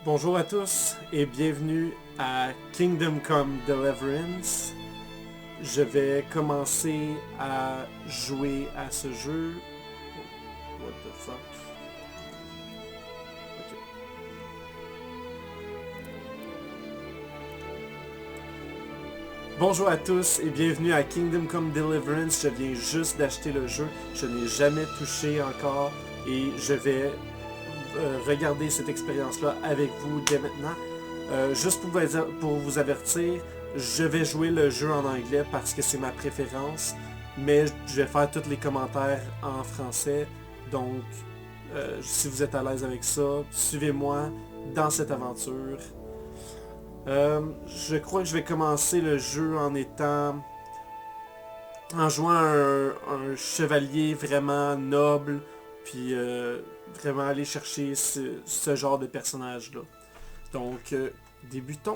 Bonjour à tous et bienvenue à Kingdom Come Deliverance. Je vais commencer à jouer à ce jeu. What the fuck? Ok. Bonjour à tous et bienvenue à Kingdom Come Deliverance. Je viens juste d'acheter le jeu. Je n'ai jamais touché encore et je vais regarder cette expérience-là avec vous dès maintenant. Juste pour vous avertir, je vais jouer le jeu en anglais parce que c'est ma préférence, mais je vais faire tous les commentaires en français. Donc, si vous êtes à l'aise avec ça, suivez-moi dans cette aventure. Je crois que je vais commencer le jeu en jouant un chevalier vraiment noble, puis vraiment aller chercher ce genre de personnage-là. Donc, débutons.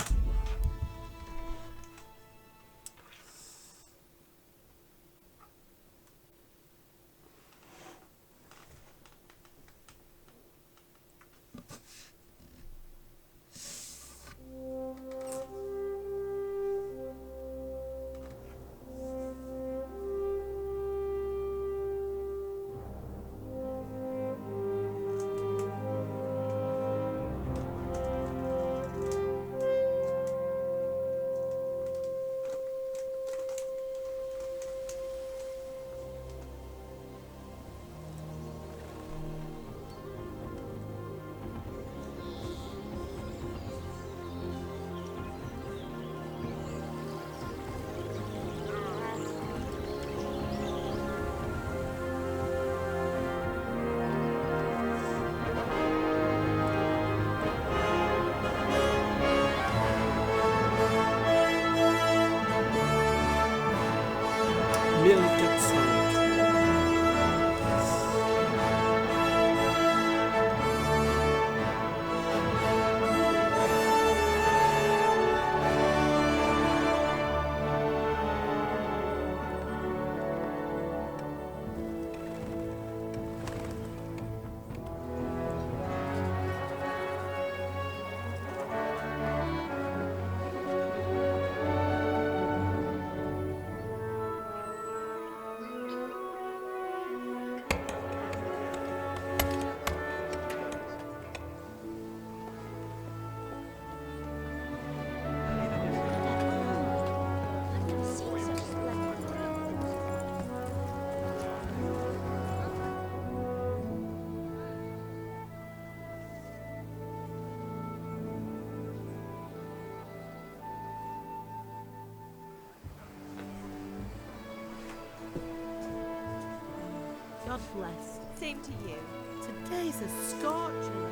God bless. Same to you. Today's a scorcher.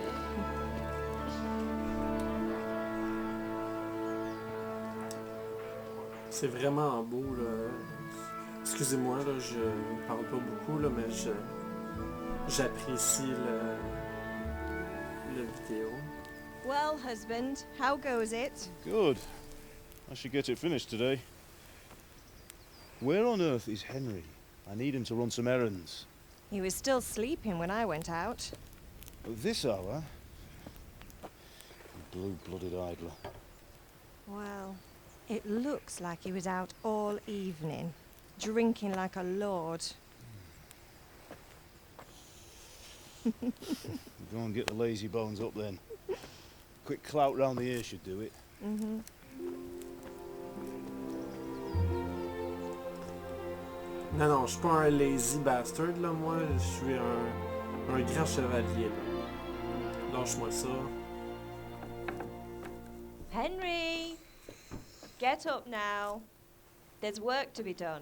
C'est vraiment beau, là. Excusez-moi, là, je parle pas beaucoup, là, mais j'apprécie le vidéo. Well, husband, how goes it? Good. I should get it finished today. Where on earth is Henry? I need him to run some errands. He was still sleeping when I went out. At this hour? Blue-blooded idler. Well, it looks like he was out all evening, drinking like a lord. Go and get the lazy bones up then. Quick clout round the ear should do it. Mm-hmm. Non, je suis pas un lazy bastard, là, moi. Je suis un grand chevalier, là. Lâche-moi ça. Henry! Get up now. There's work to be done.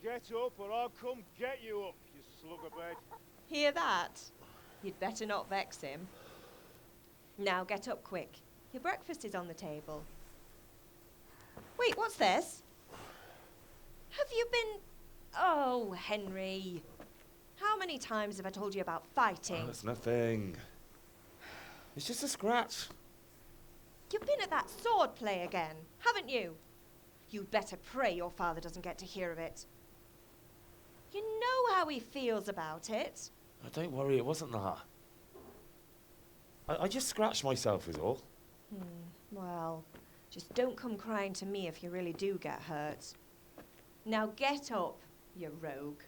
Get up or I'll come get you up, you slugabed. Hear that? You'd better not vex him. Now get up quick. Your breakfast is on the table. Wait, what's this? Have you been... Oh, Henry. How many times have I told you about fighting? Oh, it's nothing. It's just a scratch. You've been at that sword play again, haven't you? You'd better pray your father doesn't get to hear of it. You know how he feels about it. Oh, don't worry, it wasn't that. I just scratched myself is all. Well, just don't come crying to me if you really do get hurt. Now get up, you rogue.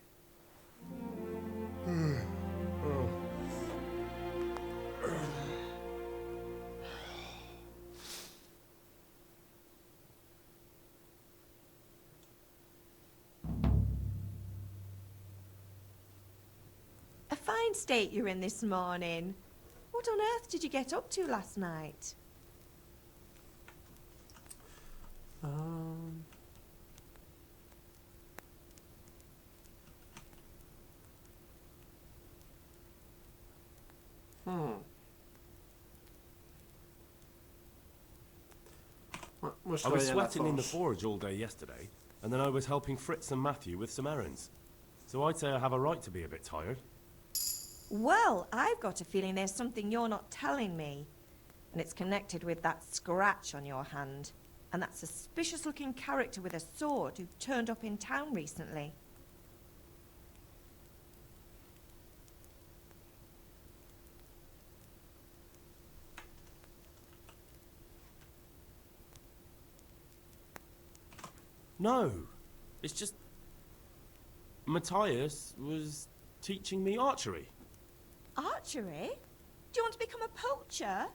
A fine state you're in this morning. What on earth did you get up to last night? Moi, je I was travaillais à la sweating in the forge. forge all day yesterday, and then I was helping Fritz and Matthew with some errands. So I'd say I have a right to be a bit tired. Well, I've got a feeling there's something you're not telling me. And it's connected with that scratch on your hand. And that suspicious-looking character with a sword who turned up in town recently. No, it's just... Matthias was teaching me archery. Archery? Do you want to become a poacher?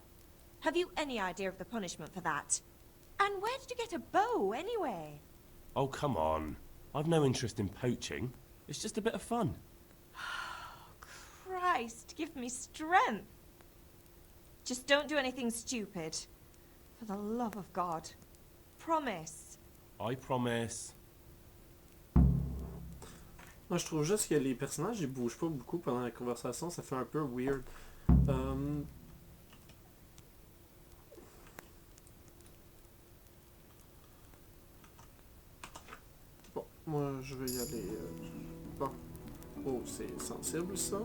Have you any idea of the punishment for that? And where did you get a bow, anyway? Oh, come on. I've no interest in poaching. It's just a bit of fun. Christ, give me strength. Just don't do anything stupid. For the love of God. Promise. I promise. Moi, je trouve juste que les personnages, ils bougent pas beaucoup pendant la conversation. Ça fait un peu weird. Bon, moi, je vais y aller... Bon. Oh, c'est sensible, ça.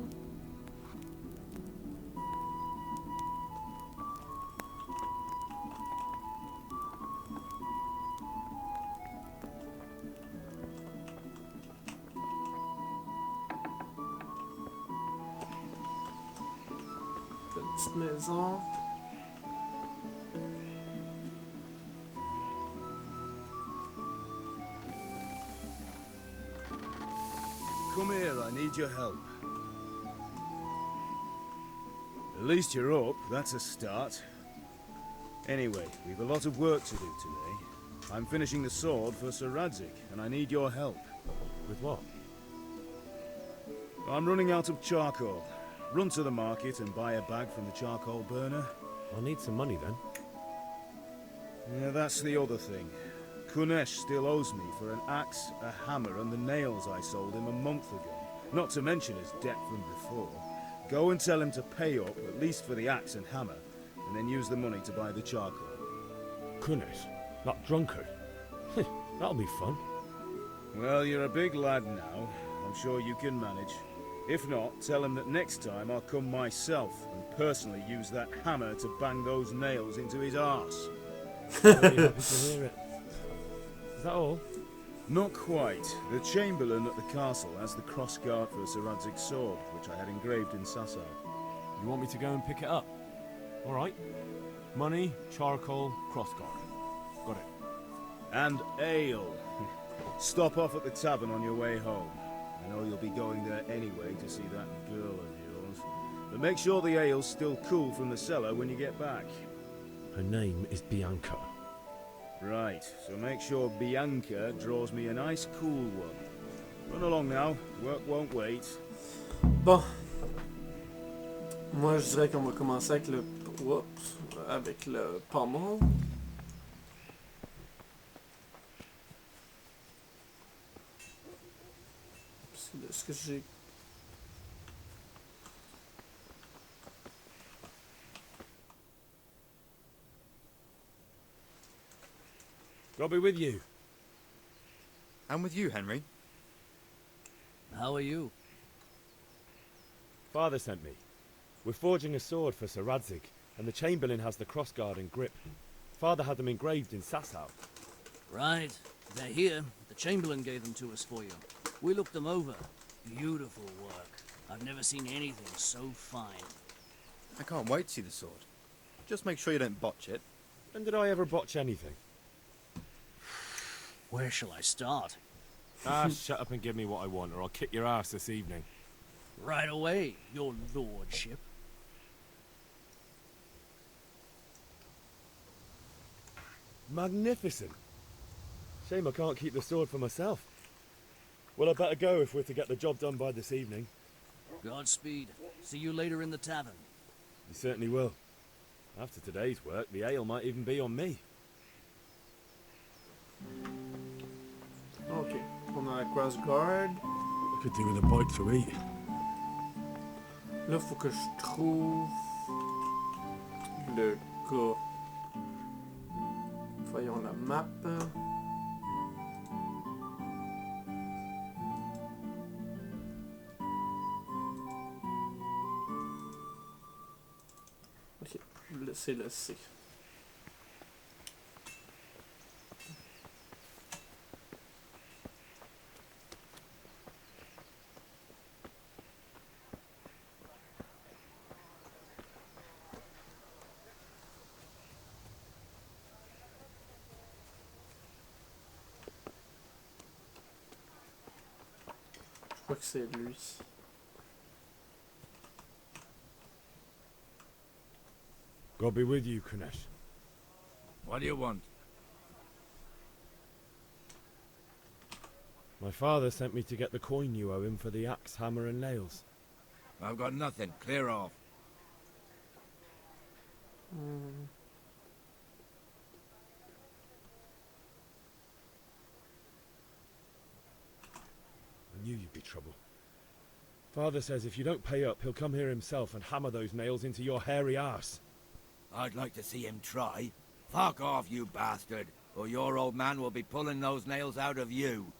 Petite maison. Come here, I need your help. At least you're up, that's a start. Anyway, we've a lot of work to do today. I'm finishing the sword for Sir Radzig, and I need your help. With what? I'm running out of charcoal. Run to the market and buy a bag from the charcoal burner. I'll need some money then. Yeah, that's the other thing. Kunesh still owes me for an axe, a hammer, and the nails I sold him a month ago. Not to mention his debt from before. Go and tell him to pay up, at least for the axe and hammer, and then use the money to buy the charcoal. Goodness, that drunkard. That'll be fun. Well, you're a big lad now. I'm sure you can manage. If not, tell him that next time I'll come myself and personally use that hammer to bang those nails into his arse. Very happy to hear it. Is that all? Not quite. The Chamberlain at the castle has the crossguard for Sir Radzig's sword, which I had engraved in Sasau. You want me to go and pick it up? All right. Money, charcoal, crossguard. Got it. And ale. Stop off at the tavern on your way home. I know you'll be going there anyway to see that girl of yours. But make sure the ale's still cool from the cellar when you get back. Her name is Bianca. Right, so make sure Bianca draws me a nice cool one. Run along now, work won't wait. Bon. Moi, je dirais qu'on va commencer avec le... Oups, avec le pommel. Est-ce que j'ai... I'll be with you. I'm with you, Henry. How are you? Father sent me. We're forging a sword for Sir Radzig, and the Chamberlain has the crossguard and grip. Father had them engraved in Sasau. Right. They're here. The Chamberlain gave them to us for you. We looked them over. Beautiful work. I've never seen anything so fine. I can't wait to see the sword. Just make sure you don't botch it. When did I ever botch anything? Where shall I start? Shut up and give me what I want, or I'll kick your ass this evening. Right away, your lordship. Magnificent. Shame I can't keep the sword for myself. Well, I better go if we're to get the job done by this evening. Godspeed. See you later in the tavern. You certainly will. After today's work, the ale might even be on me. Ok, on a la cross guard. I could do with a bite to eat. Là, faut que je trouve le gars. Voyons la map. Ok, c'est le C. Je crois que c'est lui. God be with you, Kunesh. What do you want? My father sent me to get the coin you owe him for the axe, hammer and nails. I've got nothing. Clear off. I knew you'd be trouble. Father says if you don't pay up, he'll come here himself and hammer those nails into your hairy arse. I'd like to see him try. Fuck off, you bastard, or your old man will be pulling those nails out of you.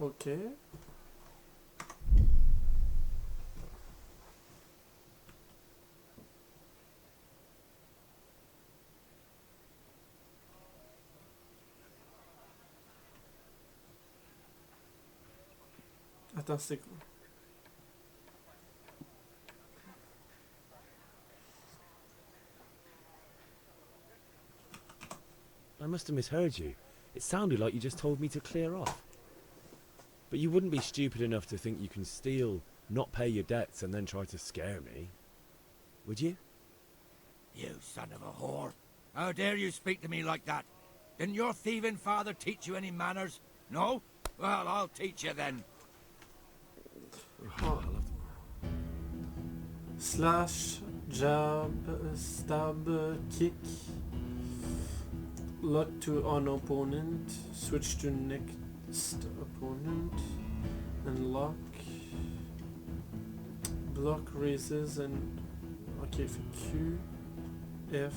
Ok. Attends, c'est quoi? I must have misheard you. It sounded like you just told me to clear off. But you wouldn't be stupid enough to think you can steal, not pay your debts, and then try to scare me. Would you? You son of a whore. How dare you speak to me like that? Didn't your thieving father teach you any manners? No? Well, I'll teach you then. Slash, jab, stab, kick. Lock to on opponent. Switch to next opponent. And lock. Block raises and... Ok, fait Q. F.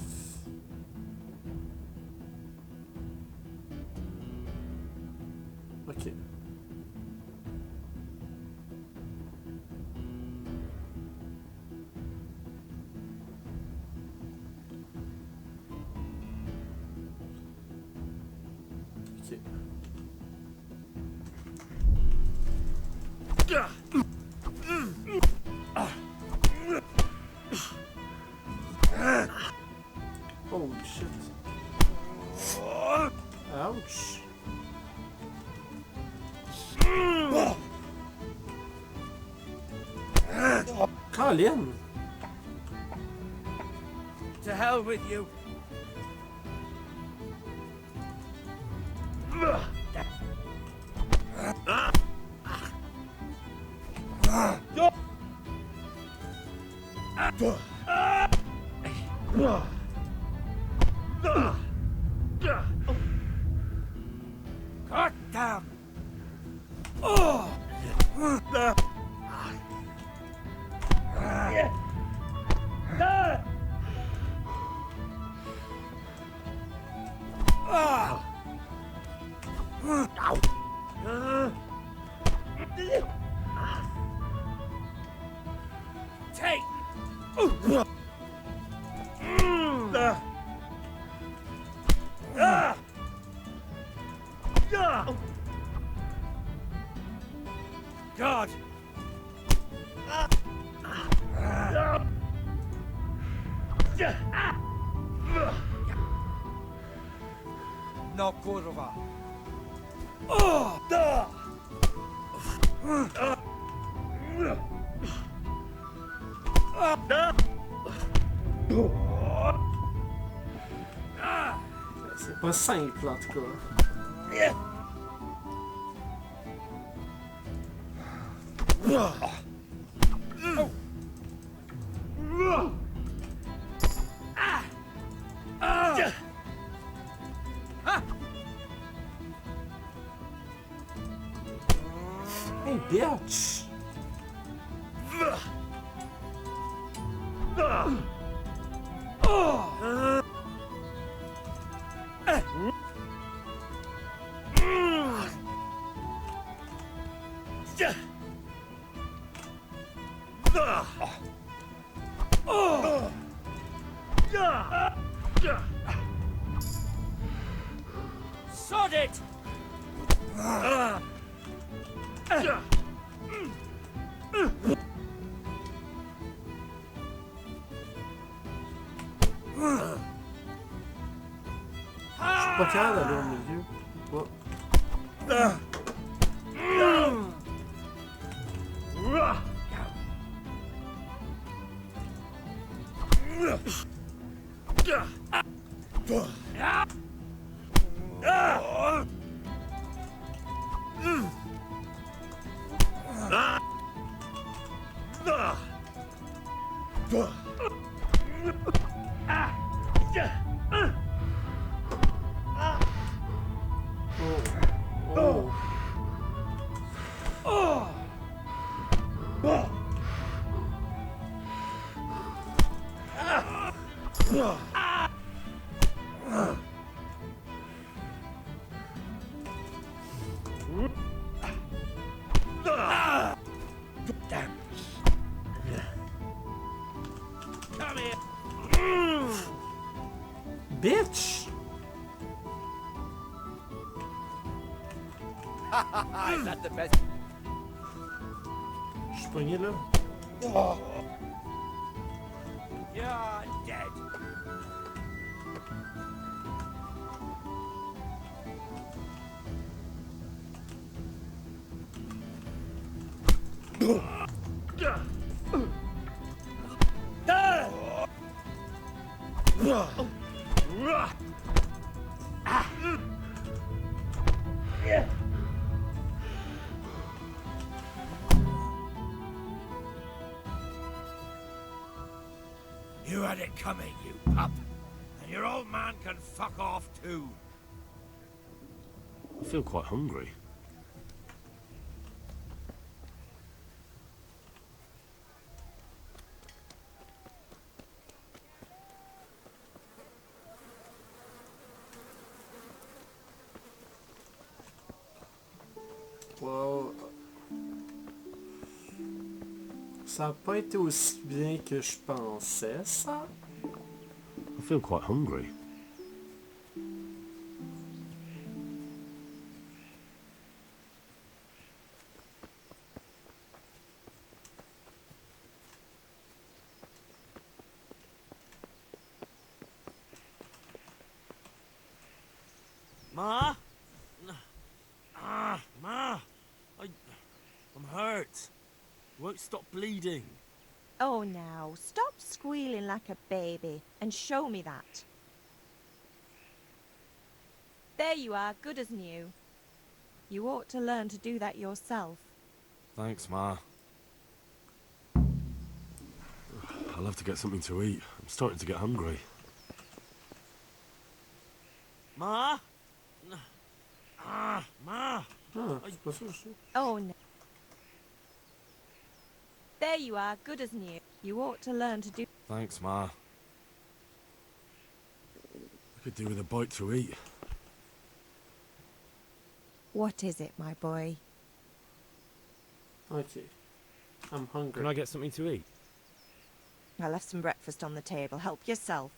Ok. Holy shit. Ouch. Colin! To hell with you. God damn! God! No kurwa! C'est pas simple en tout cas. Hey, bitch! Sod it! Je suis pas capable d'aller au milieu. Oh. Oh. Come here! Bitch! Is that the best? Je suis pogné là. You're dead. You had it coming, you pup. And your old man can fuck off too. I feel quite hungry. Wow. Ça n'a pas été aussi bien que je pensais, ça. I feel quite hungry. Ma? Ma! I'm hurt. Won't stop bleeding. Oh, now, stop squealing like a baby and show me that. There you are, good as new. You ought to learn to do that yourself. Thanks, Ma. I'll have to get something to eat. I'm starting to get hungry. Ma? Ma! Ah, c'est pas ça, je sais. Oh, no. There you are, good as new. You ought to learn to do... Thanks, Ma. I could do with a bite to eat. What is it, my boy? Ok. I'm hungry. Can I get something to eat? I left some breakfast on the table. Help yourself.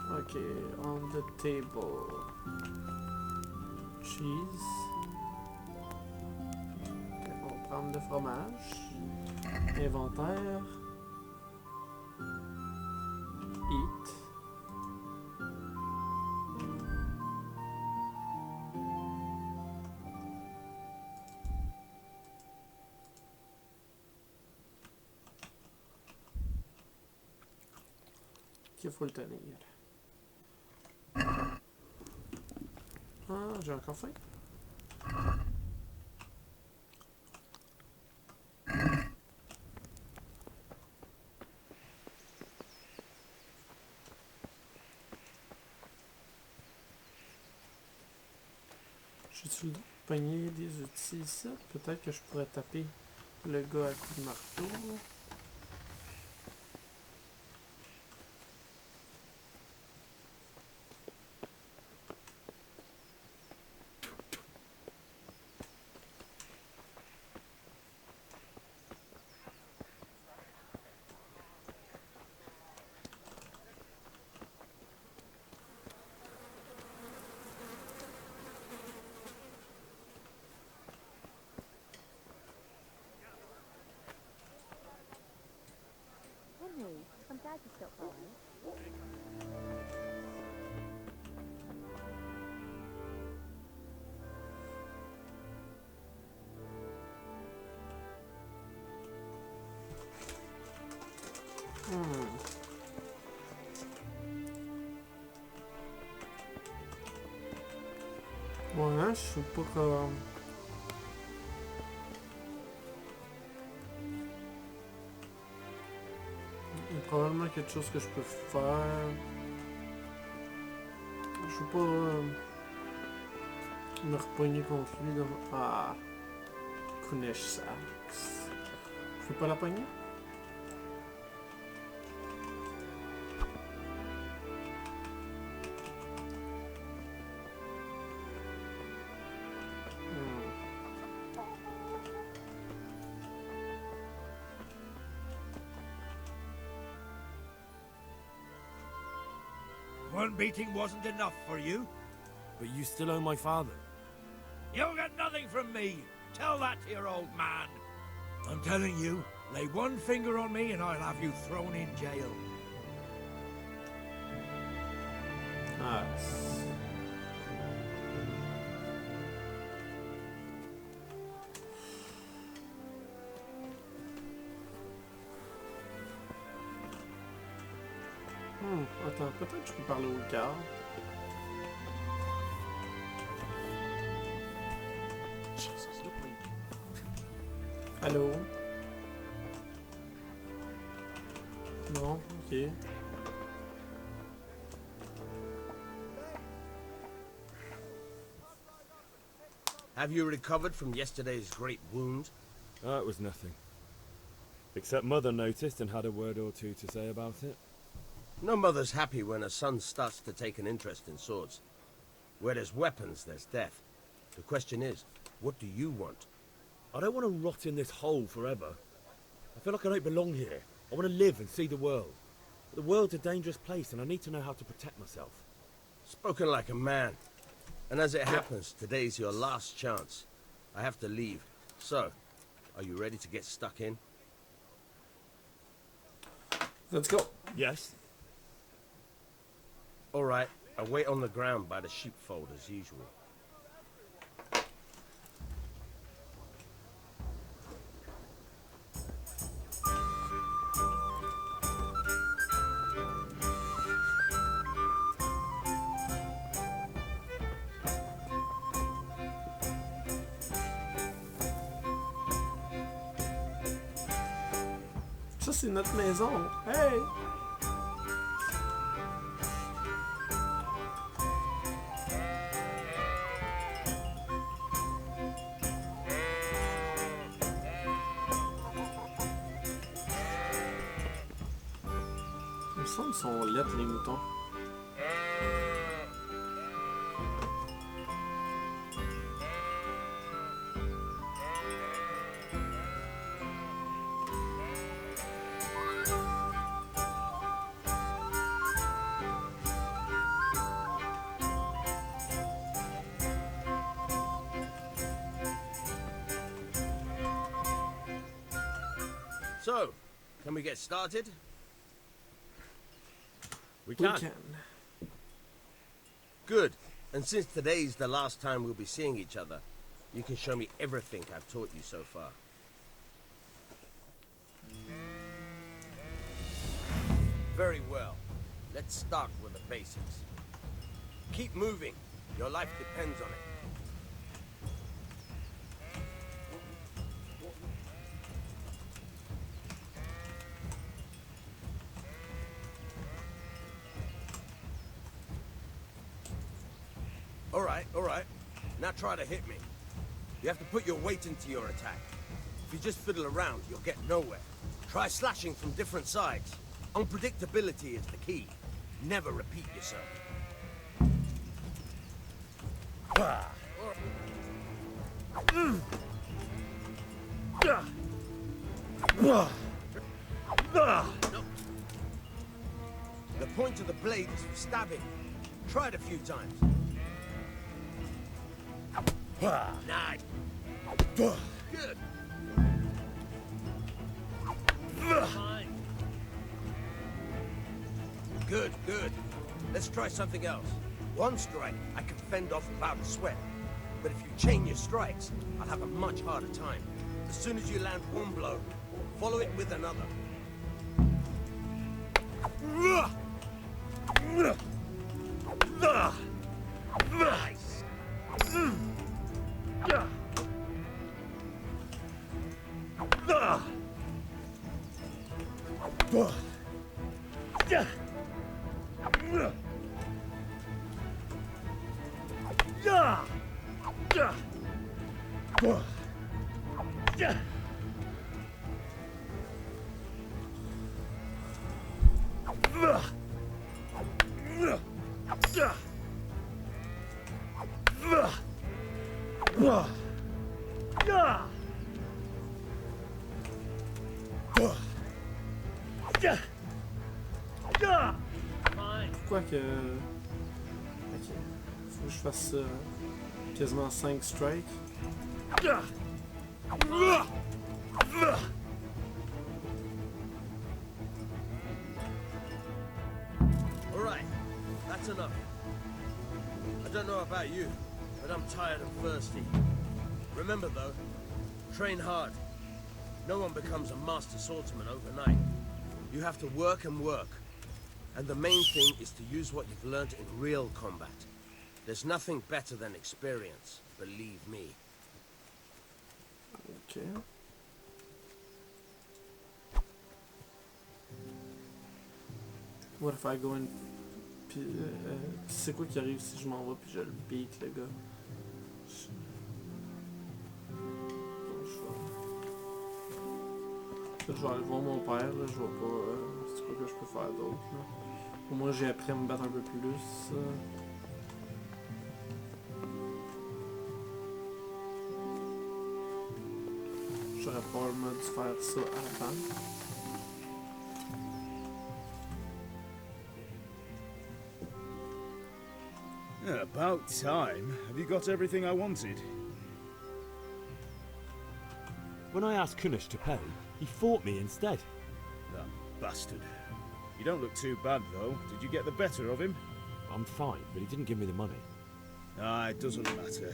Ok, on the table. Cheese. Ok, on va prendre le fromage. Inventaire. Eat. Qu'il faut le tenir. Ah, j'ai encore faim. J'ai-tu le droit de pogner des outils ici? Peut-être que je pourrais taper le gars à coup de marteau. Henry, I'm glad you stopped by. Ouais, je sais pas comme... Il y a probablement quelque chose que je peux faire. Je veux pas me repogner contre lui. Dans... Ah, Kunesh Sax. Je peux pas la pogner? One beating wasn't enough for you? But you still owe my father. You'll get nothing from me. Tell that to your old man. I'm telling you, lay one finger on me and I'll have you thrown in jail. Nice. Attends, peut-être que je peux parler au garde. Jesus, look me. Allô? Non, ok. Have you recovered from yesterday's great wound? Oh, it was nothing. Except Mother noticed and had a word or two to say about it. No mother's happy when a son starts to take an interest in swords. Where there's weapons, there's death. The question is, what do you want? I don't want to rot in this hole forever. I feel like I don't belong here. I want to live and see the world. But the world's a dangerous place and I need to know how to protect myself. Spoken like a man. And as it happens, today's your last chance. I have to leave. So, are you ready to get stuck in? Let's go. Yes? All right, I'll wait on the ground by the sheepfold as usual. Ça, c'est notre maison. Hey! Il me semble qu'ils sont lettres, les moutons. So, can we get started? We We can. can. Good. And since today's the last time we'll be seeing each other, you can show me everything I've taught you so far. Very well. Let's start with the basics. Keep moving. Your life depends on it. All right. Now try to hit me. You have to put your weight into your attack. If you just fiddle around, you'll get nowhere. Try slashing from different sides. Unpredictability is the key. Never repeat yourself. The point of the blade is for stabbing. Try it a few times. Nice. Good. Good. Let's try something else. One strike, I can fend off without a sweat. But if you chain your strikes, I'll have a much harder time. As soon as you land one blow, follow it with another. Nice. Pourquoi que... Ok. Faut que je fasse quasiment 5 strikes. Alright, that's enough. I don't know about you, but I'm tired and thirsty. Remember though, train hard. No one becomes a master swordsman overnight. You have to work and work. And the main thing is to use what you've learned in real combat. There's nothing better than experience, believe me. Ok. What if I go in... Puis, c'est quoi qui arrive si je m'en vais puis je le beat, le gars? Je vais aller voir mon père, là. Je vois pas... c'est quoi que je peux faire d'autre, là. Au moins, j'ai appris à me battre un peu plus. J'aurais probablement dû faire ça avant. About time. Have you got everything I wanted? When I asked Kunish to pay, he fought me instead. That bastard. You don't look too bad, though. Did you get the better of him? I'm fine, but he didn't give me the money. Ah, it doesn't matter.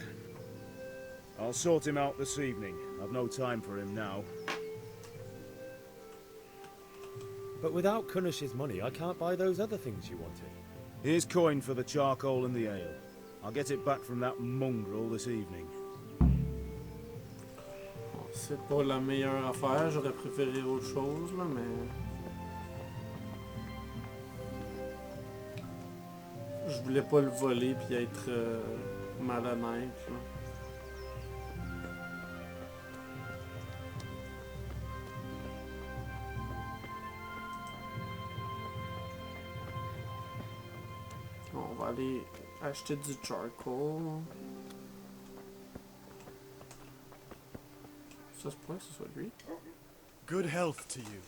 I'll sort him out this evening. I've no time for him now. But without Kunish's money, I can't buy those other things you wanted. Here's coin for the charcoal and the ale. I'll get it back from that mongrel this evening. Bon, c'est pas la meilleure affaire, j'aurais préféré autre chose, là, mais... Je voulais pas le voler puis être malhonnête, là. On va aller acheter du charcoal. Ça se pourrait que ce soit lui. Good health to you.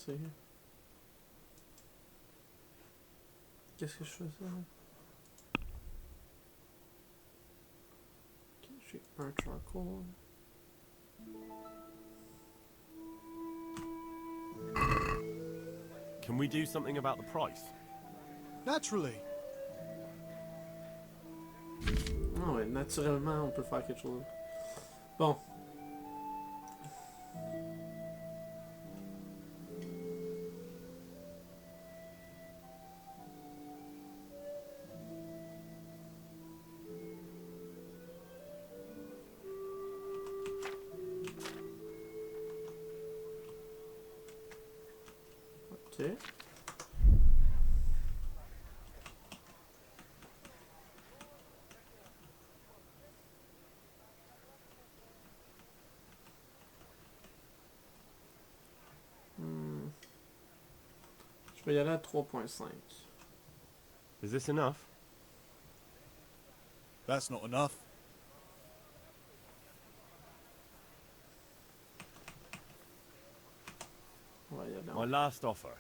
c'est... Qu'est-ce que je faisais? Ok, j'ai un charcoal. Can we do something about the price? Naturally. Ah ouais, naturellement, on peut faire quelque chose. Bon. Ok. Je vais y aller à 3.5. Is this enough? That's not enough. On va y aller. My last offer.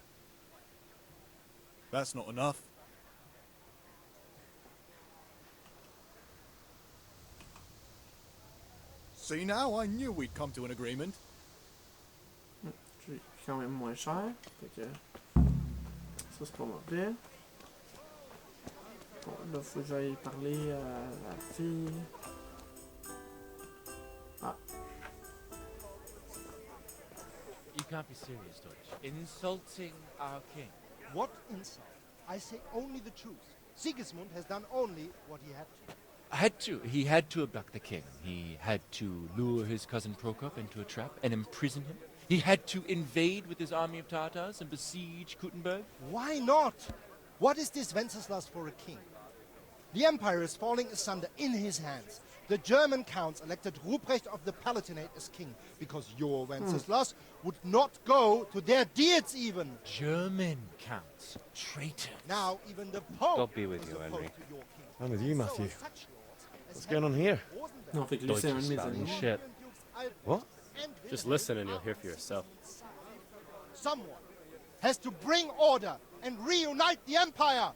That's not enough. See now, I knew we'd come to an agreement. J'ai quand même moins cher. Fait que ça c'est pas mauvais. Bon, là faut que j'aille parler à la fille. Ah. You can't be serious, Deutsch. Insulting our king. What insult? I say only the truth. Sigismund has done only what he had to. He had to abduct the king. He had to lure his cousin Prokop into a trap and imprison him. He had to invade with his army of Tatars and besiege Kuttenberg. Why not? What is this Wenceslas for a king? The empire is falling asunder in his hands. The German counts elected Ruprecht of the Palatinate as king because your Wenceslas would not go to their deeds even. German counts. Traitor. Now even the Pope God be with was you, opposed Henry. to your king. I'm with you, Matthew. So such lords as What's going on here? Non, fait que lui c'est un de mes amis. Shit. What? Just listen and you'll hear for yourself. Someone has to bring order and reunite the empire.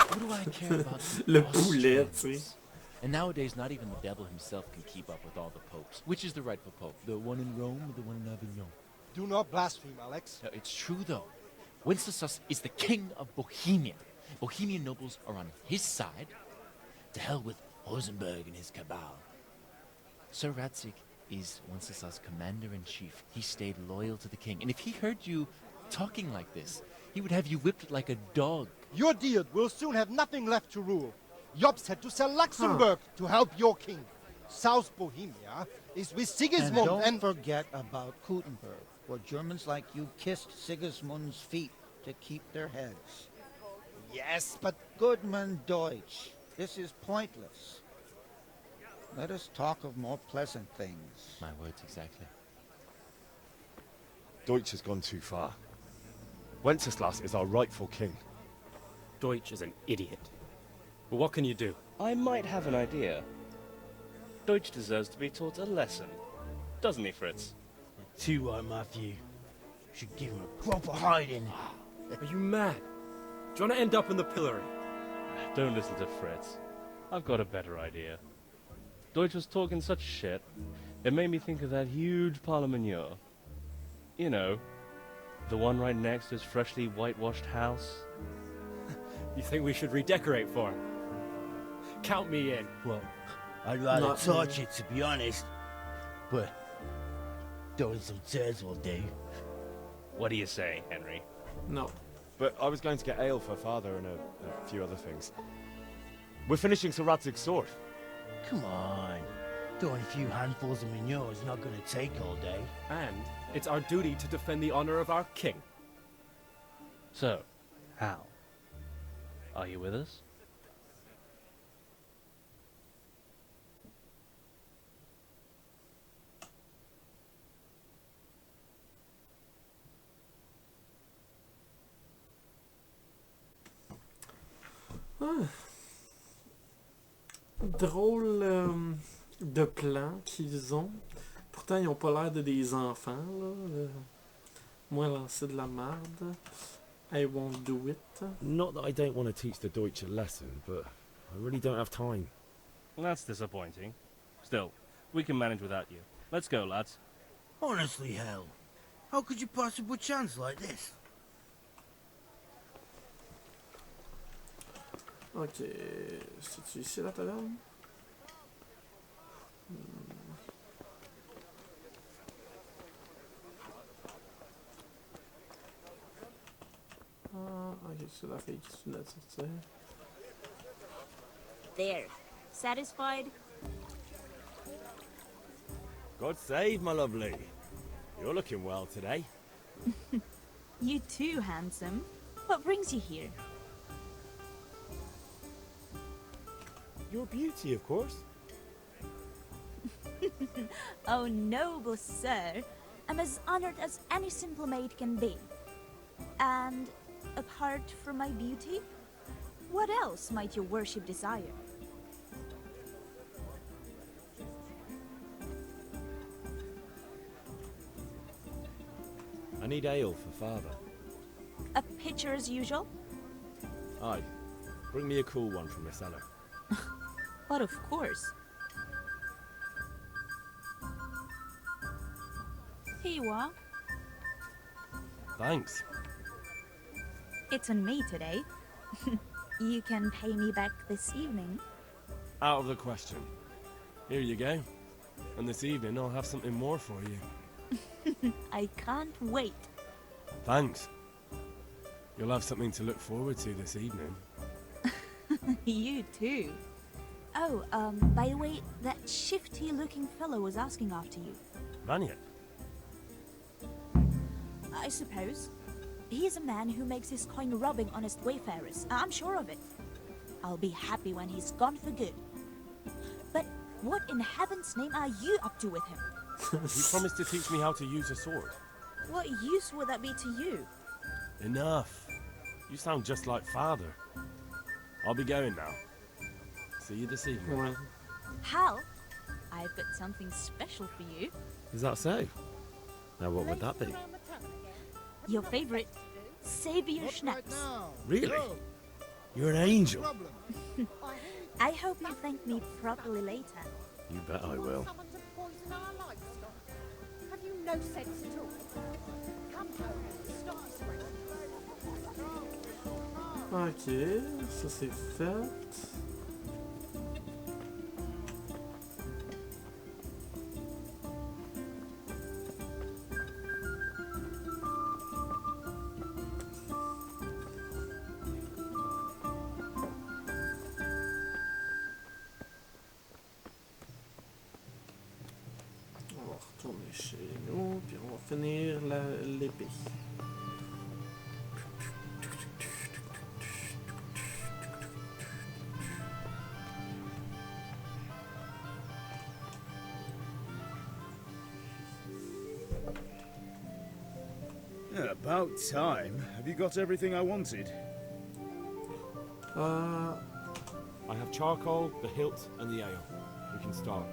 What do I care about Le poulet, tu sais. And nowadays, not even the devil himself can keep up with all the popes. Which is the rightful pope? The one in Rome or the one in Avignon? Do not blaspheme, Alex. No, it's true, though. Wenceslas is the king of Bohemia. Bohemian nobles are on his side. To hell with Rosenberg and his cabal. Sir Radzik is Wenceslas' commander-in-chief. He stayed loyal to the king. And if he heard you talking like this, he would have you whipped like a dog. Your deed will soon have nothing left to rule. Jobst had to sell Luxembourg to help your king. South Bohemia is with Sigismund and don't forget about Kuttenberg, where Germans like you kissed Sigismund's feet to keep their heads. Yes, but Goodman Deutsch, this is pointless. Let us talk of more pleasant things. My words exactly. Deutsch has gone too far. Wenceslas is our rightful king. Deutsch is an idiot. But what can you do? I might have an idea. Deutsch deserves to be taught a lesson. Doesn't he, Fritz? Too right, Matthew. Should give him a proper hiding. Are you mad? Do you want to end up in the pillory? Don't listen to Fritz. I've got a better idea. Deutsch was talking such shit, it made me think of that huge parliament. You know, the one right next to his freshly whitewashed house. You think we should redecorate for him? Count me in. Well, I'd rather Not torch it, to be honest. But throwing some tears will do. What do you say, Henry? No. But I was going to get ale for father and a few other things. We're finishing Sir Radzig's sword. Come on. Throwing a few handfuls of manure is not going to take all day. And it's our duty to defend the honor of our king. So, how? Are you with us? Ah. Drôle de plan qu'ils ont. Pourtant, ils n'ont pas l'air de des enfants, là. Moi lancer de la merde. I won't do it. Not that I don't want to teach the Deutsch a lesson, but I really don't have time. That's disappointing. Still, we can manage without you. Let's go, lads. Honestly, hell. How could you possibly chance like this? Ok. C'est-tu ici la taverne? Ah, ok, c'est la fille qui venait de sortir. There. Satisfied? God save, my lovely. You're looking well today. You too, handsome. What brings you here? Your beauty, of course. Oh, noble sir. I'm as honored as any simple maid can be. And apart from my beauty, what else might your worship desire? I need ale for father. A pitcher as usual? Aye. Bring me a cool one from the cellar. But of course. Here you are. Thanks. It's on me today. You can pay me back this evening. Out of the question. Here you go. And this evening I'll have something more for you. I can't wait. Thanks. You'll have something to look forward to this evening. You too. Oh, by the way, that shifty-looking fellow was asking after you. Vanya? I suppose. He's a man who makes his coin robbing honest wayfarers. I'm sure of it. I'll be happy when he's gone for good. But what in heaven's name are you up to with him? He promised to teach me how to use a sword. What use would that be to you? Enough. You sound just like father. I'll be going now. See you this evening. Hal, I've got something special for you. Is that so? Now what would that be? Your favorite, Savior Schnapps. Really? You're an angel. I hope you thank me properly later. You bet I will. Have you no sense at all? Come home and stop screaming. Ok, ça c'est fait. On va retourner chez nous, puis on va finir l'épée. Yeah, about time. Have you got everything I wanted? I have charcoal, the hilt, and the ale. We can start.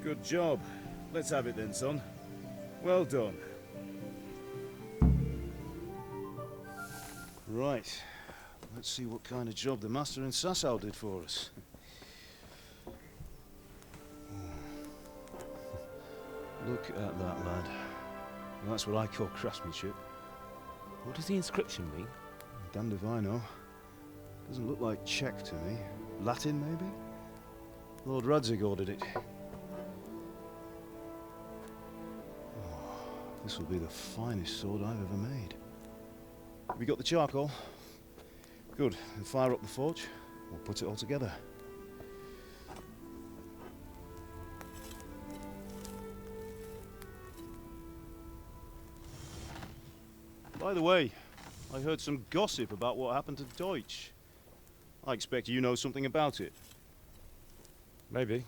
Good job. Let's have it then, son. Well done. Right. Let's see what kind of job the master in Sasau did for us. Look at that, lad. That's what I call craftsmanship. What does the inscription mean? Damned if I know. Doesn't look like Czech to me. Latin, maybe? Lord Radzig ordered it. Oh, this will be the finest sword I've ever made. Have you got the charcoal? Good. Then fire up the forge. We'll put it all together. By the way, I heard some gossip about what happened to Deutsch. I expect you know something about it. Maybe.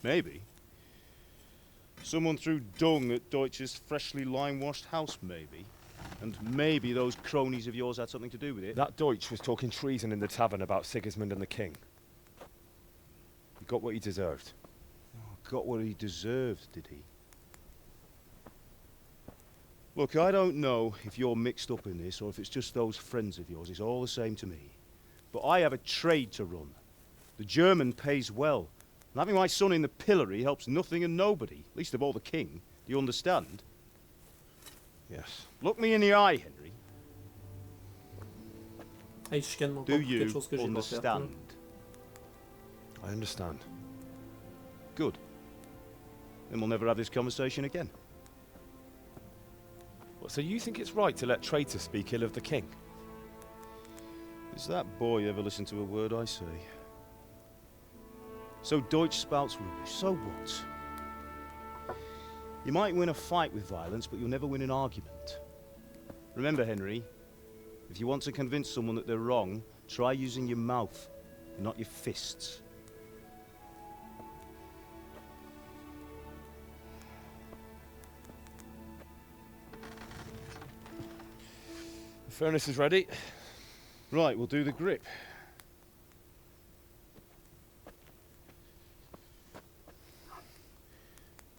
Maybe? Someone threw dung at Deutsch's freshly lime-washed house, maybe? And maybe those cronies of yours had something to do with it? That Deutsch was talking treason in the tavern about Sigismund and the king. He got what he deserved. Oh, got what he deserved, did he? Look, I don't know if you're mixed up in this or if it's just those friends of yours. It's all the same to me. But I have a trade to run. The German pays well. And having my son in the pillory helps nothing and nobody, least of all the king. Do you understand? Yes. Look me in the eye, Henry. Hey, je chicane mon Do père pour you quelque chose que j'ai pas fait. understand? I understand. Good. Then we'll never have this conversation again. What, so you think it's right to let traitors speak ill of the king? Does that boy ever listen to a word I say? So Deutsch spouts rubbish, so what? You might win a fight with violence, but you'll never win an argument. Remember, Henry, if you want to convince someone that they're wrong, try using your mouth, not your fists. The furnace is ready. Right, we'll do the grip.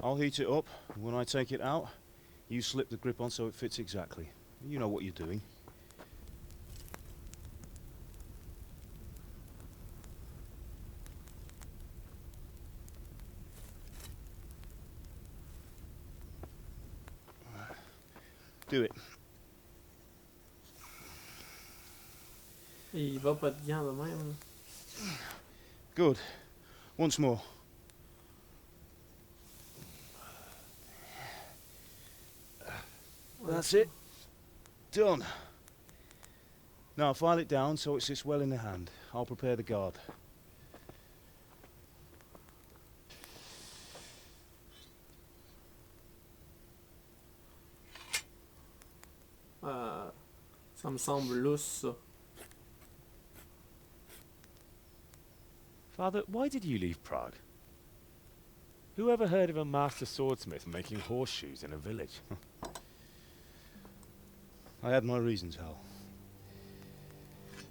I'll heat it up, and when I take it out, you slip the grip on so it fits exactly. You know what you're doing. Do it. Il va pas de gants de même. Good. Once more. That's it. Done. Now file it down so it sits well in the hand. I'll prepare the guard. Ça me semble lousse, ça. Father, why did you leave Prague? Who ever heard of a master swordsmith making horseshoes in a village? I had my reasons, Hal.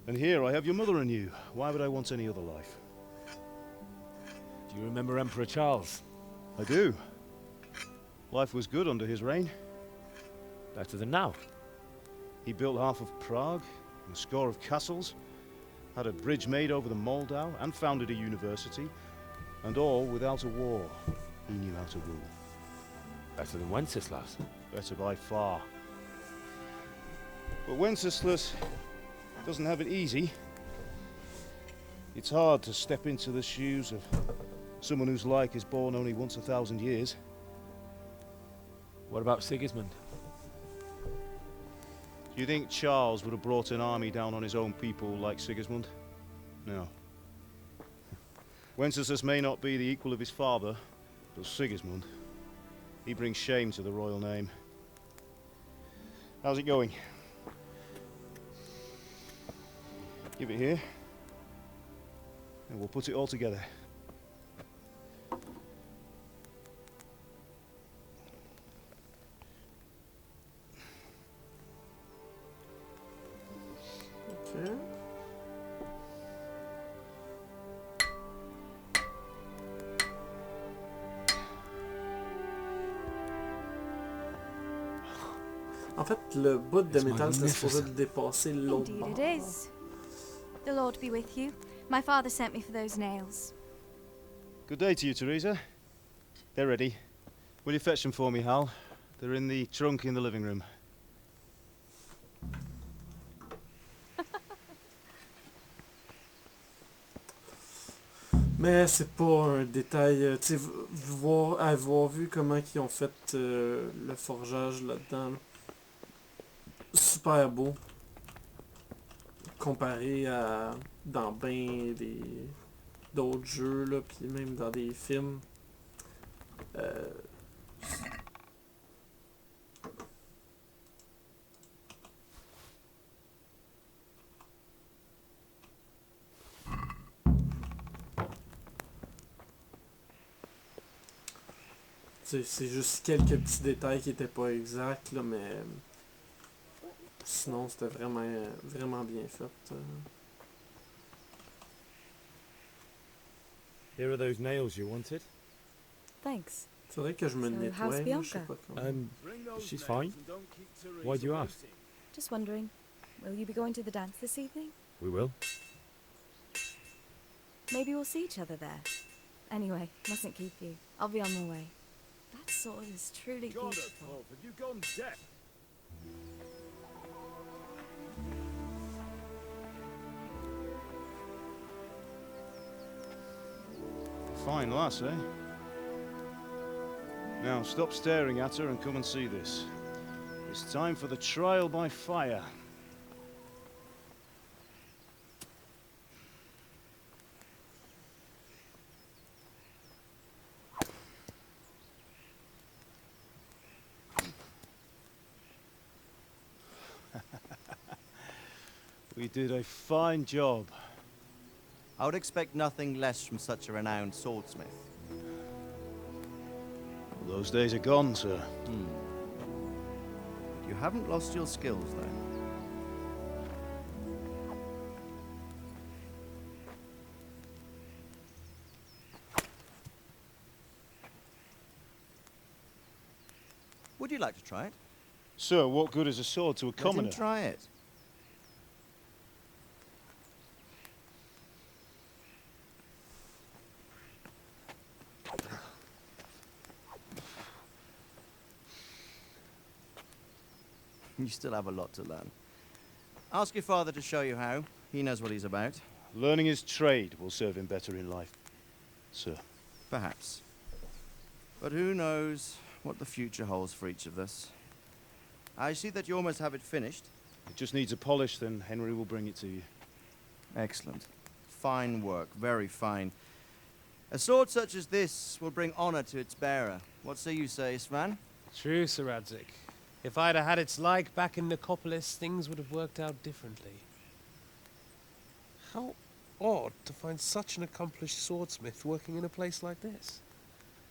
And here I have your mother and you. Why would I want any other life? Do you remember Emperor Charles? I do. Life was good under his reign. Better than now. He built half of Prague, and a score of castles, had a bridge made over the Moldau, and founded a university, and all without a war. He knew how to rule. Better than Wenceslas. Better by far. But Wenceslas doesn't have it easy. It's hard to step into the shoes of someone whose like is born only once 1,000 years. What about Sigismund? Do you think Charles would have brought an army down on his own people like Sigismund? No. Wenceslas may not be the equal of his father, but Sigismund, he brings shame to the royal name. How's it going? Give it here, and we'll put it all together. Okay. En fait, le bout de métal, c'était supposé dépasser l'autre Indeed bord. it is. The Lord be with you. My father sent me for those nails. Good day to you, Teresa. They're ready. Will you fetch them for me, Hal? They're in the trunk in the living room. Mais c'est pas un détail, tu sais, avoir vu comment ils ont fait le forgeage là-dedans, là. Super beau. Comparé à dans ben d'autres jeux, là, puis même dans des films. C'est juste quelques petits détails qui étaient pas exacts, là, mais sinon c'était vraiment bien fait. Here are those nails you wanted. Thanks. Faudrait que je me So, nettoie, how's là, je sais Bianca? pas comment. She's fine. Why do you ask? Just wondering, will you be going to the dance this evening? We will. Maybe we'll see each other there. Anyway, mustn't keep you. I'll be on my way. That sword is truly beautiful. Have you gone deaf? Fine lass, eh? Now stop staring at her and come and see this. It's time for the trial by fire. We did a fine job. I would expect nothing less from such a renowned swordsmith. Well, those days are gone, sir. You haven't lost your skills, though. Would you like to try it? Sir, what good is a sword to a commoner? Let him try it. You still have a lot to learn. Ask your father to show you how. He knows what he's about. Learning his trade will serve him better in life, sir. Perhaps. But who knows what the future holds for each of us. I see that you almost have it finished. It just needs a polish, then Henry will bring it to you. Excellent. Fine work, very fine. A sword such as this will bring honor to its bearer. What say you, Svan? True, Sir Radzik. If I'd have had its like back in Nicopolis, things would have worked out differently. How odd to find such an accomplished swordsmith working in a place like this.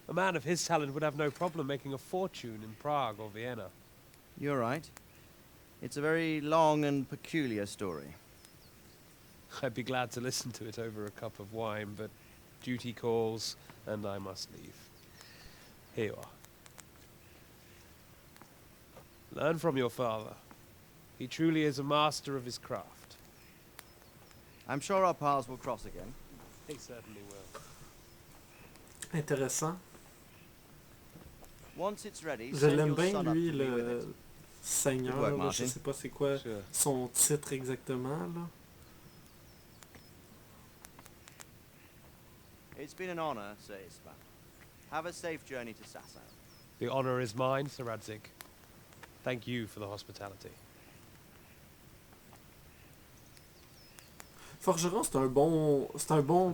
A man of his talent would have no problem making a fortune in Prague or Vienna. You're right. It's a very long and peculiar story. I'd be glad to listen to it over a cup of wine, but duty calls, and I must leave. Here you are. Learn from your father. He truly is a master of his craft. I'm sure our paths will cross again. He certainly will. Intéressant. Once it's ready, Je send l'aime your bien, son up lui, to me with le it. seigneur. Good work, Là, je Martin. sais pas c'est quoi Sure. son titre exactement. Là. It's been an honor, Sir Ispan. Have a safe journey to Sasau. The honor is mine, Sir Radzik. Thank you for the hospitality. Forgeron, c'est un bon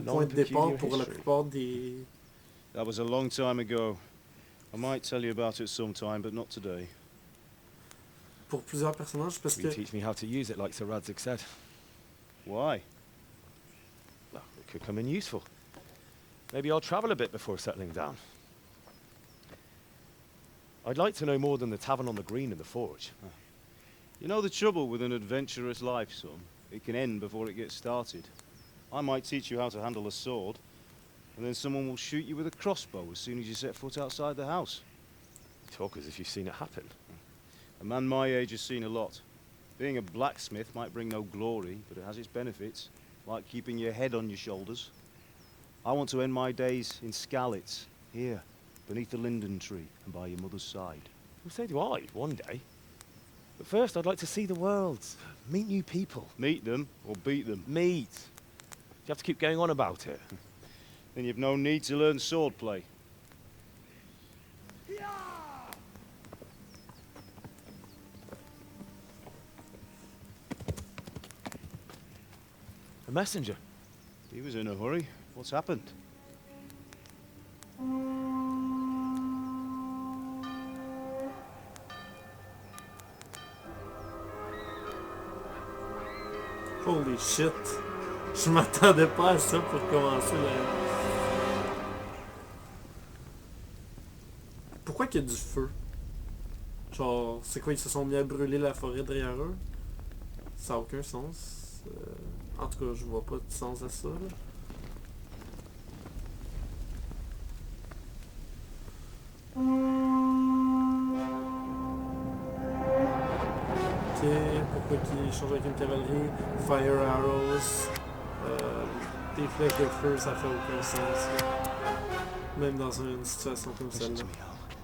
point de départ pour la plupart des... That was a long time ago. I might tell you about it sometime, but not today. Pour plusieurs personnages, parce Will you que... teach me how to use it like Sir Radzik said? Why? Well, it could come in useful. Maybe I'll travel a bit before settling down. I'd like to know more than the tavern on the green and the forge. You know the trouble with an adventurous life, son? It can end before it gets started. I might teach you how to handle a sword, and then someone will shoot you with a crossbow as soon as you set foot outside the house. You talk as if you've seen it happen. A man my age has seen a lot. Being a blacksmith might bring no glory, but it has its benefits, like keeping your head on your shoulders. I want to end my days in Skalitz, here, beneath the linden tree and by your mother's side. Well, so do I, one day. But first, I'd like to see the world, meet new people. Meet them or beat them? Meet. You have to keep going on about it. Then you've no need to learn swordplay. A messenger. He was in a hurry. What's happened? Holy shit! Je m'attendais pas à ça pour commencer là. Pourquoi qu'il y a du feu? Genre, c'est quoi, ils se sont mis à brûler la forêt derrière eux? Ça n'a aucun sens. En tout cas, je vois pas de sens à ça, là. qui échange avec une cavalerie, fire arrows, des flèches de feu, ça fait aucun sens. Là. Même dans une situation comme celle-là.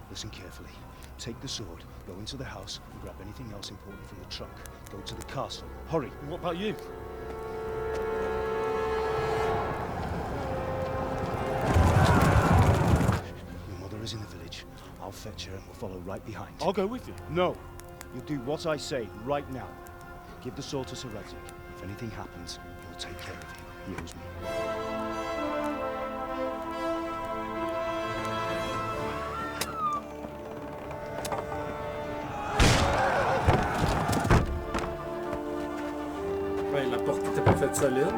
Listen carefully. Take the sword, go into the house, and grab anything else important from the trunk. Go to the castle. Hurry! And what about you? Your mother is in the village. I'll fetch her and we'll follow right behind. I'll go with you. No! You do what I say right now. Give the sword to Sir Radzik. If anything happens, he'll take care of you. He owes me. La porte n'était pas faite solide.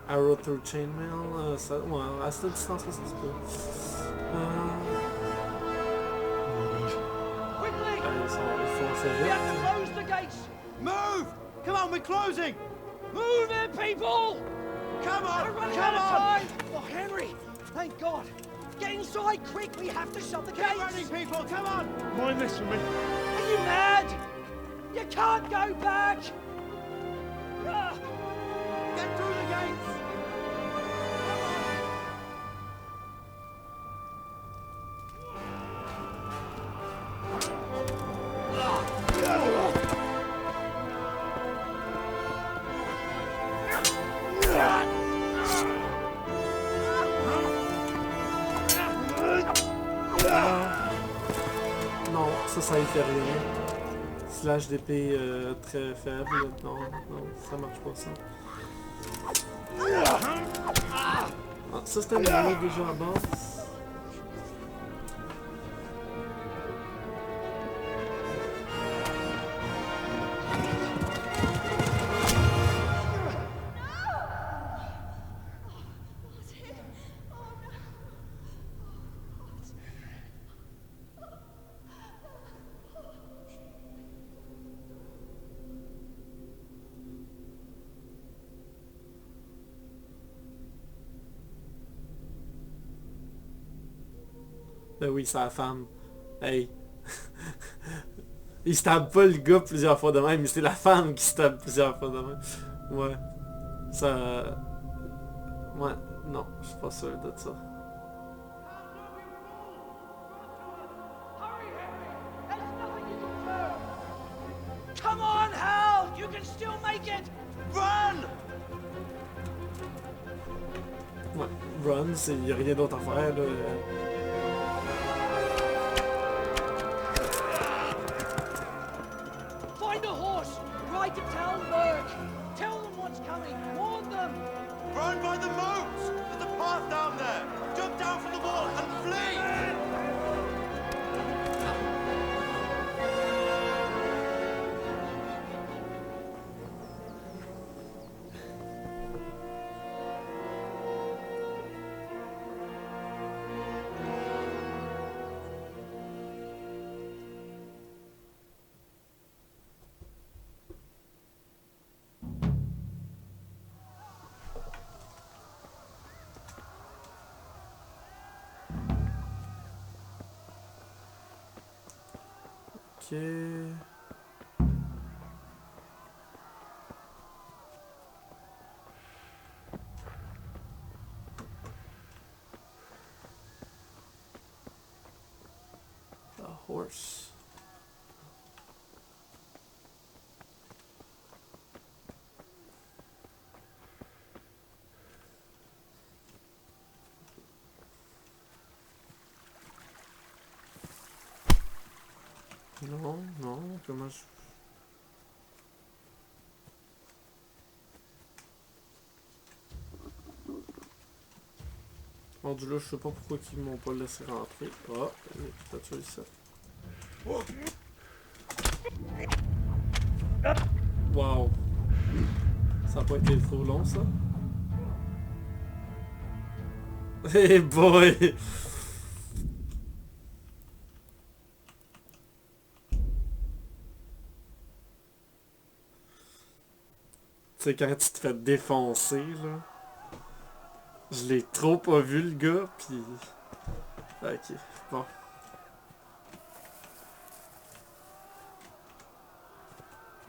Arrow through chainmail, ça, ouais, à cette distance-là, ça se peut. We have to close the gates! Move! Come on, we're closing! Move it, people! Come on! We're running out of time! Oh, Henry! Thank God! Get inside, quick! We have to shut the gates! Get running, people! Come on! Mind this for me. Are you mad? You can't go back! Get through the gates! Non, ça y fait rien. Slash d'épée très faible. Non, non, ça marche pas ça. Ah, ça c'était un niveau déjà à base. Ben oui, c'est la femme. Hey. Il stab pas le gars plusieurs fois de même, mais c'est la femme qui stab plusieurs fois de même. Ouais. Ça... Ouais, non, je suis pas sûr de ça. Come on, Hal! You can still make it! Run! Ouais, run, il n'y a rien d'autre à faire, là. Find a horse! Ride to Talberg! Tell them what's coming! Warn them! Run by the moat! There's a path down there! Jump down from the wall and flee! Ok. A horse. Non, non, comment je... Bon, du là, je sais pas pourquoi ils m'ont pas laissé rentrer. Ah, il y a peut-être ça. Wow. Ça a pas été trop long, ça. Hey boy! Tu sais, quand tu te fais défoncer, là. Je l'ai trop pas vu, le gars, pis... Ok, bon.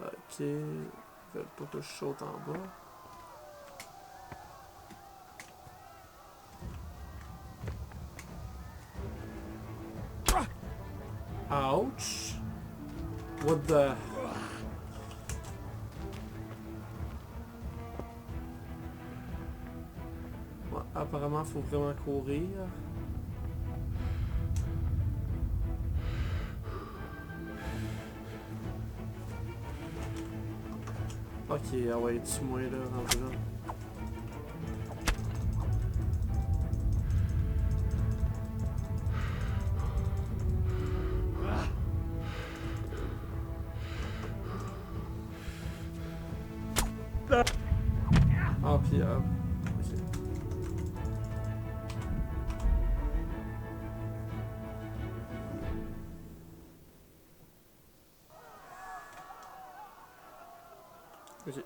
Ok, ils veulent pas que je saute en bas. Ouch! What the... Ouais, apparemment, faut vraiment courir. Ok, ah ouais, tue-moi là, rendu là. Ah, puis ok. Ok.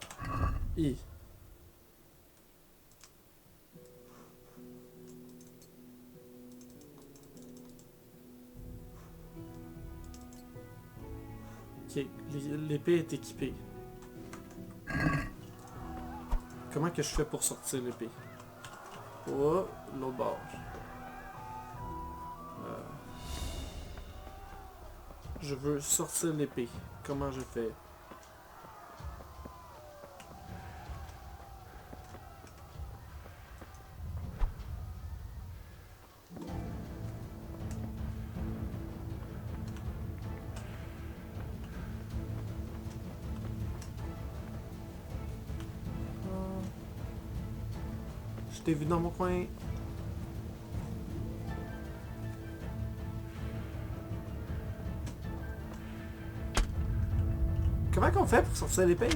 I. Ok, l'épée est équipée. Comment que je fais pour sortir l'épée? Oh, l'autre bord. Je veux sortir l'épée. Comment je fais? Je t'ai vu dans mon coin. Comment qu'on fait pour sortir l'épée?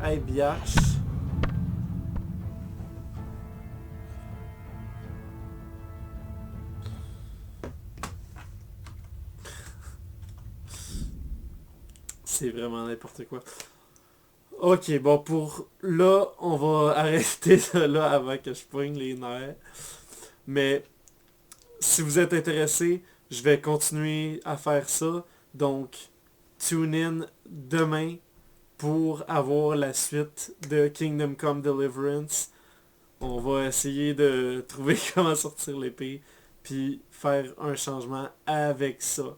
Hey, biatch. C'est vraiment n'importe quoi. Ok, bon, pour là, on va arrêter ça là avant que je poigne les nerfs. Mais si vous êtes intéressé, je vais continuer à faire ça. Donc, tune in demain pour avoir la suite de Kingdom Come Deliverance. On va essayer de trouver comment sortir l'épée, puis faire un changement avec ça.